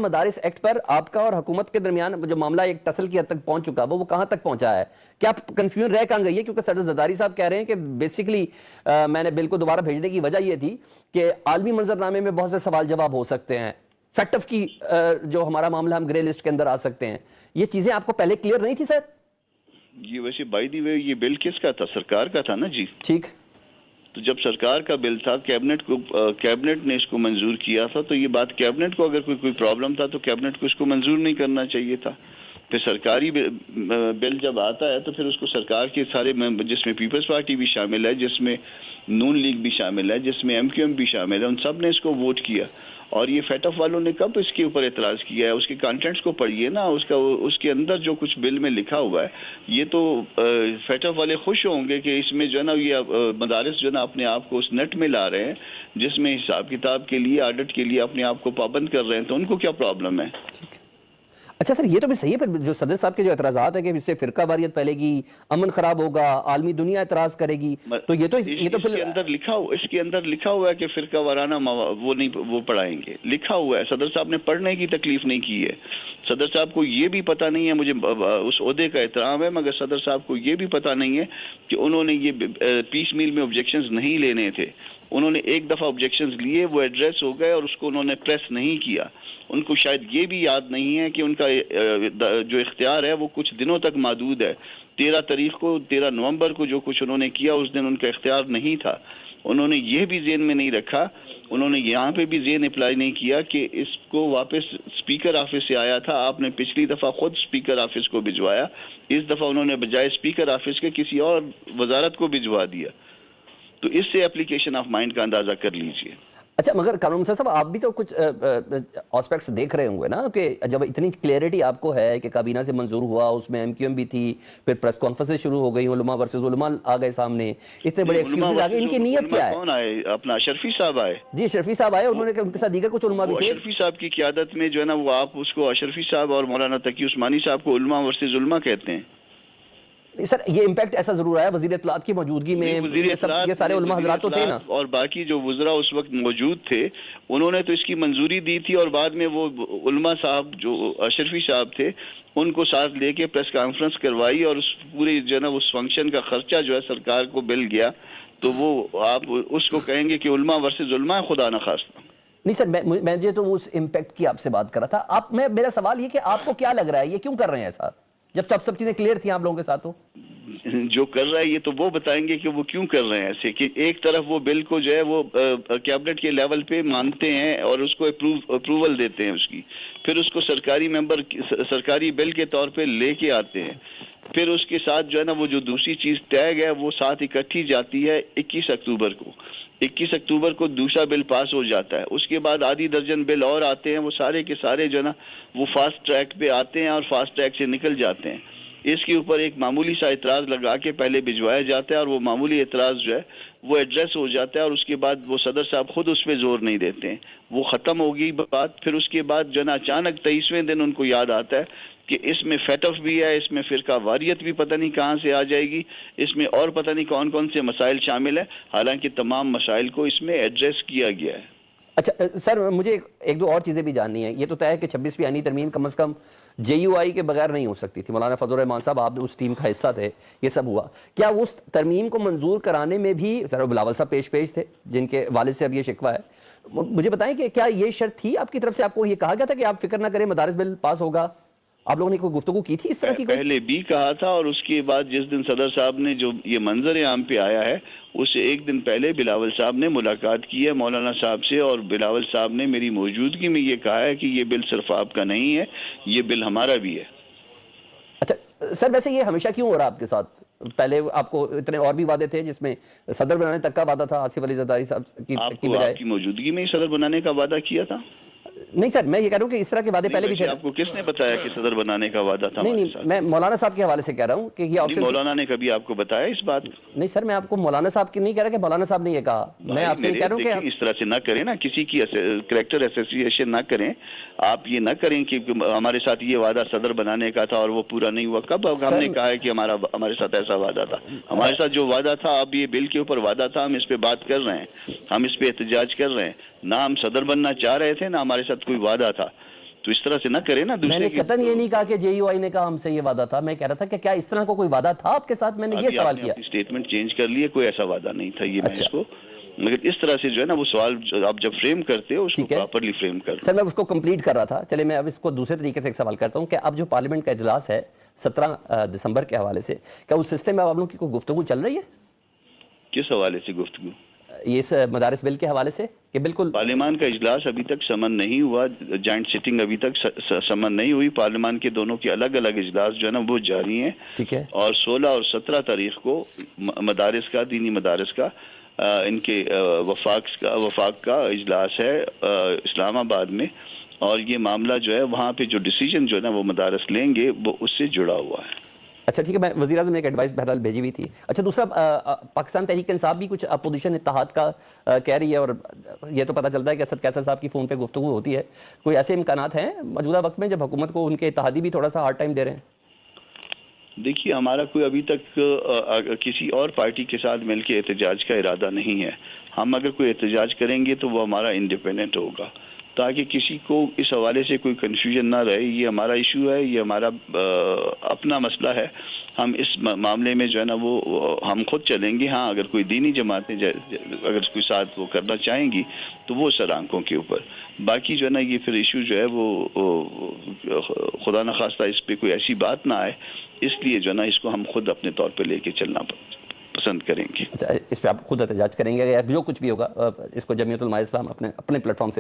مدارس ایکٹ پر آپ کا اور حکومت کے درمیان جو معاملہ ایک ٹسل کی حد تک پہنچ چکا وہ کہاں تک پہنچا ہے؟ کیا کنفیوژن رہ کہاں گئی ہے؟ کیونکہ صدر زرداری صاحب کہہ رہے ہیں کہ بیسیکلی میں نے بل کو دوبارہ بھیجنے کی وجہ یہ تھی کہ عالمی منظرنامے میں بہت سے سوال جواب ہو سکتے ہیں، فیکٹ آف کی جو ہمارا معاملہ ہم گرے لسٹ کے اندر آ سکتے ہیں. یہ چیزیں آپ کو پہلے کلیئر نہیں تھی سر؟ یہ ویسے بائی دی وے یہ بل کس کا تھا؟ سرکار کا تھا نا جی. ٹھیک. تو جب سرکار کا بل تھا کیبنٹ نے اس کو منظور کیا تھا، تو یہ بات کیبنٹ کو اگر کوئی پرابلم تھا تو کیبنٹ کو اس کو منظور نہیں کرنا چاہیے تھا. پھر سرکاری بل جب آتا ہے تو پھر اس کو سرکار کے سارے جس میں پیپلز پارٹی بھی شامل ہے، جس میں نون لیگ بھی شامل ہے، جس میں MQM بھی شامل ہے، ان سب نے اس کو ووٹ کیا. اور یہ فیٹ آف والوں نے کب اس کے اوپر اعتراض کیا ہے؟ اس کے کانٹینٹس کو پڑھیے نا، اس کے اندر جو کچھ بل میں لکھا ہوا ہے. یہ تو فیٹ آف والے خوش ہوں گے کہ اس میں جو ہے نا یہ مدارس جو ہے نا اپنے آپ کو اس نیٹ میں لا رہے ہیں جس میں حساب کتاب کے لیے، آڈٹ کے لیے اپنے آپ کو پابند کر رہے ہیں، تو ان کو کیا پرابلم ہے؟ اچھا سر، یہ تو بھی صحیح ہے. جو صدر صاحب کے جو اعتراضات ہے کہ اس سے فرقہ واریت پھیلے گی، امن خراب ہوگا، عالمی دنیا اعتراض کرے گی، تو یہ تو اس کے اندر لکھا ہوا ہے کہ فرقہ وارانہ وہ پڑھائیں گے. لکھا ہوا ہے، صدر صاحب نے پڑھنے کی تکلیف نہیں کی ہے. صدر صاحب کو یہ بھی پتہ نہیں ہے، مجھے اس عہدے کا احترام ہے، مگر صدر صاحب کو یہ بھی پتہ نہیں ہے کہ انہوں نے یہ پیس میل میں آبجیکشنز نہیں لینے تھے. انہوں نے ایک دفعہ آبجیکشنز لیے، وہ ایڈریس ہو گئے اور اس کو انہوں نے پریس نہیں کیا. ان کو شاید یہ بھی یاد نہیں ہے کہ ان کا جو اختیار ہے وہ کچھ دنوں تک محدود ہے. 13 نومبر کو جو کچھ انہوں نے کیا اس دن ان کا اختیار نہیں تھا. انہوں نے یہ بھی ذہن میں نہیں رکھا، انہوں نے یہاں پہ بھی ذہن اپلائی نہیں کیا کہ اس کو واپس اسپیکر آفس سے آیا تھا. آپ نے پچھلی دفعہ خود اسپیکر آفس کو بھجوایا، اس دفعہ انہوں نے بجائے اسپیکر آفس کے کسی اور وزارت کو بھجوا دیا. تو اس سے اپلیکیشن آف مائنڈ کا اندازہ کر لیجئے. اچھا مگر قانون منصر صاحب، آپ بھی تو کچھ آسپیکٹس دیکھ رہے ہوں گے نا کہ جب اتنی کلیئرٹی آپ کو ہے کہ کابینہ سے منظور ہوا، اس میں MQM بھی تھی، پھر پریس کانفرنسز شروع ہو گئی، علماء ورسز علماء آ گئے سامنے، اتنے بڑے ایکسکیوزز آ گئے. ان کی نیت کیا ہے؟ کون آئے؟ اپنا اشرفی صاحب آئے. جی اشرفی صاحب آئے، انہوں نے ان کے ساتھ دیگر کچھ علماء بھی تھے. اشرفی صاحب کی قیادت میں جو ہے نا وہ آپ اس کو اشرفی صاحب اور مولانا تقی عثمانی صاحب کو علماء ورسز علماء کہتے ہیں. سر یہ امپیکٹ ایسا ضرور آیا وزیر اطلاعات کی موجودگی میں، یہ سارے علماء حضرات تو تھے نا، اور باقی جو وزراء اس وقت موجود تھے انہوں نے تو اس کی منظوری دی تھی. اور بعد میں وہ علماء صاحب جو اشرفی صاحب تھے ان کو ساتھ لے کے پریس کانفرنس کروائی، اور اس پورے جو ہے نا اس فنکشن کا خرچہ جو ہے سرکار کو مل گیا. تو وہ آپ اس کو کہیں گے کہ علماء ورسز علماء، خدا نخواستہ. نہیں سر، میں تو اس امپیکٹ کی آپ سے بات کر رہا تھا. میرا سوال یہ کہ آپ کو کیا لگ رہا ہے یہ کیوں کر رہے ہیں ایسا، جب سب چیزیں کلیئر تھیں آپ لوگوں کے ساتھ؟ جو کر رہا ہے یہ تو وہ بتائیں گے کہ وہ کیوں کر رہے ہیں ایسے. کہ ایک طرف وہ بل کو جو ہے وہ کیبنٹ کے لیول پہ مانتے ہیں اور اس کو اپروول دیتے ہیں اس کی، پھر اس کو سرکاری بل کے طور پہ لے کے آتے ہیں. پھر اس کے ساتھ جو ہے نا وہ جو دوسری چیز ٹیگ ہے وہ ساتھ اکٹھی جاتی ہے 21 اکتوبر کو دوسرا بل پاس ہو جاتا ہے. اس کے بعد آدھی درجن بل اور آتے ہیں، وہ سارے کے سارے جو ہے نا وہ فاسٹ ٹریک پہ آتے ہیں اور فاسٹ ٹریک سے نکل جاتے ہیں. اس کے اوپر ایک معمولی سا اعتراض لگا کے پہلے بھجوایا جاتا ہے، اور وہ معمولی اعتراض جو ہے وہ ایڈریس ہو جاتا ہے، اور اس کے بعد وہ صدر صاحب خود اس پہ زور نہیں دیتے ہیں. وہ ختم ہوگی بات. پھر اس کے بعد جو ہے نا اچانک 23ویں دن ان کو یاد آتا ہے کہ اس میں فیٹ آف بھی ہے، اس میں فرقہ واریت بھی پتہ نہیں کہاں سے آ جائے گی، اس میں اور پتہ نہیں کون کون سے مسائل شامل ہیں، حالانکہ تمام مسائل کو اس میں ایڈریس کیا گیا ہے. اچھا سر، مجھے ایک دو اور چیزیں بھی جاننی ہیں. یہ تو طے ہے کہ 26ویں آئینی ترمیم کم از کم JUI کے بغیر نہیں ہو سکتی تھی. مولانا فضل الرحمان صاحب آپ اس ٹیم کا حصہ تھے، یہ سب ہوا. کیا اس ترمیم کو منظور کرانے میں بھی سر بلاول صاحب پیش تھے جن کے والد سے اب یہ شکوہ ہے؟ مجھے بتائیں کہ کیا یہ شرط تھی آپ کی طرف سے؟ آپ کو یہ کہا گیا تھا کہ آپ فکر نہ کریں مدارس بل پاس ہوگا؟ آپ لوگوں نے کوئی گفتگو کی تھی اس طرح کی؟ پہلے بھی کہا تھا، اور اس کے بعد جس دن صدر صاحب نے جو یہ منظر عام پہ آیا ہے اس سے ایک دن پہلے بلاول صاحب نے ملاقات کی ہے مولانا صاحب سے، اور بلاول صاحب نے میری موجودگی میں یہ کہا ہے کہ یہ بل صرف آپ کا نہیں ہے، یہ بل ہمارا بھی ہے. اچھا سر، ویسے یہ ہمیشہ کیوں ہو رہا آپ کے ساتھ؟ پہلے آپ کو اتنے اور بھی وعدے تھے جس میں صدر بنانے تک کا وعدہ تھا آصف علی زرداری صاحب کی بجائے. آپ کی موجودگی میں ہی صدر بنانے کا وعدہ کیا تھا؟ نہیں سر، میں یہ کہہ رہا ہوں کہ اس طرح کے وعدے پہلے بھی تھے. آپ کو کس نے بتایا کہ صدر بنانے کا وعدہ تھا؟ نہیں، میں مولانا صاحب کے حوالے سے کہہ رہا ہوں کہ یہ آپشن. مولانا نے کبھی آپ کو بتایا اس بات؟ نہیں سر، میں آپ کو مولانا صاحب کی نہیں کہہ رہا کہ مولانا صاحب نے یہ کہا. میں آپ سے کہہ رہا ہوں کہ اس طرح سے نہ کریں نا، کسی کی کریکٹر ایسوسیشن نہ کریں. آپ یہ نہ کریں کہ ہمارے ساتھ یہ وعدہ صدر بنانے کا تھا اور وہ پورا نہیں ہوا. کب ہم نے کہا ہے کہ ہمارے ساتھ ایسا وعدہ تھا؟ ہمارے ساتھ جو وعدہ تھا، اب یہ بل کے اوپر وعدہ تھا، ہم اس پہ بات کر رہے ہیں، ہم اس پہ احتجاج کر رہے ہیں. نہ ہم صدر بننا چاہ رہے تھے، نہ ہمارے ساتھ کوئی وعدہ تھا. تو اس طرح سے نہ کرے نا میں دوسرے نے کی قطعاً یہ نہیں کہا کہ JUI نے کہا ہم سے یہ وعدہ تھا، میں کہہ رہا تھا کہ کیا اس طرح کا کوئی وعدہ تھا آپ کے ساتھ؟ میں نے یہ ابھی سوال آپ نے کیا. اپنی اسٹیٹمنٹ چینج کر لی ہے، کوئی ایسا وعدہ نہیں تھا یہ میں اچھا. اس کو، مگر اس طرح سے جو ہے نا وہ سوال آپ جب فریم کرتے ہو اس کو ٹھیک ہے پراپرلی فریم کر لو. سر، میں اس کو کمپلیٹ کر رہا تھا. چلے میں اب اس کو دوسرے طریقے سے ایک سوال کرتا ہوں کہ اب جو پارلیمنٹ کا اجلاس ہے 17 دسمبر کے حوالے سے، کیا اس سسٹم میں آپ لوگوں کی کوئی گفتگو چل رہی ہے؟ کس حوالے سے گفتگو؟ یہ اس مدارس بل کے حوالے سے کہ بالکل پارلیمان کا اجلاس ابھی تک سمن نہیں ہوا، جوائنٹ سیٹنگ ابھی تک سمن نہیں ہوئی. پارلیمان کے دونوں کے الگ الگ اجلاس جو ہے نا وہ جاری ہیں، ٹھیک ہے. اور 16 اور 17 تاریخ کو مدارس کا، دینی مدارس کا، ان کے وفاق کا اجلاس ہے اسلام آباد میں، اور یہ معاملہ جو ہے وہاں پہ جو ڈیسیجن جو ہے نا وہ مدارس لیں گے وہ اس سے جڑا ہوا ہے. اچھا ٹھیک ہے. میں وزیر اعظم نے ایک ایڈوائس بہرحال بھیجی ہوئی تھی. اچھا دوسرا، پاکستان تحریک انصاف بھی کچھ اپوزیشن اتحاد کا کہہ رہی ہے، اور یہ تو پتہ چلتا ہے کہ اسد قیصر صاحب کی فون پہ گفتگو ہوتی ہے. کوئی ایسے امکانات ہیں موجودہ وقت میں جب حکومت کو ان کے اتحادی بھی تھوڑا سا ہارڈ ٹائم دے رہے ہیں؟ دیکھیے ہمارا کوئی ابھی تک کسی اور پارٹی کے ساتھ مل کے احتجاج کا ارادہ نہیں ہے. ہم اگر کوئی احتجاج کریں گے تو وہ ہمارا انڈیپینڈنٹ ہوگا، تاکہ کسی کو اس حوالے سے کوئی کنفیوژن نہ رہے. یہ ہمارا ایشو ہے، یہ ہمارا اپنا مسئلہ ہے. ہم اس معاملے میں جو ہے نا وہ ہم خود چلیں گے. ہاں اگر کوئی دینی جماعتیں اگر کوئی ساتھ وہ کرنا چاہیں گی تو وہ سر آنکھوں کے اوپر. باقی جو ہے نا یہ پھر ایشو جو ہے وہ خدا نخواستہ اس پہ کوئی ایسی بات نہ آئے، اس لیے جو ہے نا اس کو ہم خود اپنے طور پہ لے کے چلنا پسند کریں گے. اچھا، اس پہ آپ خود احتجاج کریں گے یا جو کچھ بھی ہوگا اس کو جمعیت علماء اسلام اپنے پلیٹ فارم سے